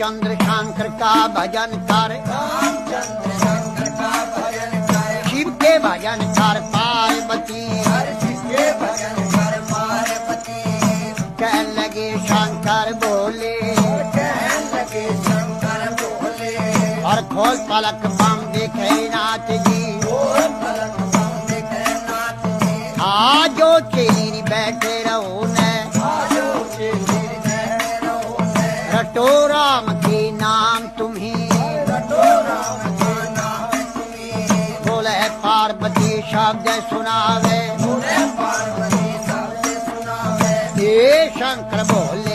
रामचंद्र शंकर का भजन कर, शिव के भजन कर पार्वती, कह लगे शंकर बोले, और खोल पलक बम देखे नाथ जी, आजो चेरी बैठे रहो न, रटो राम के नाम तुम्हें, बोले पार्वती शब्द सुनावे, ये शंकर बोले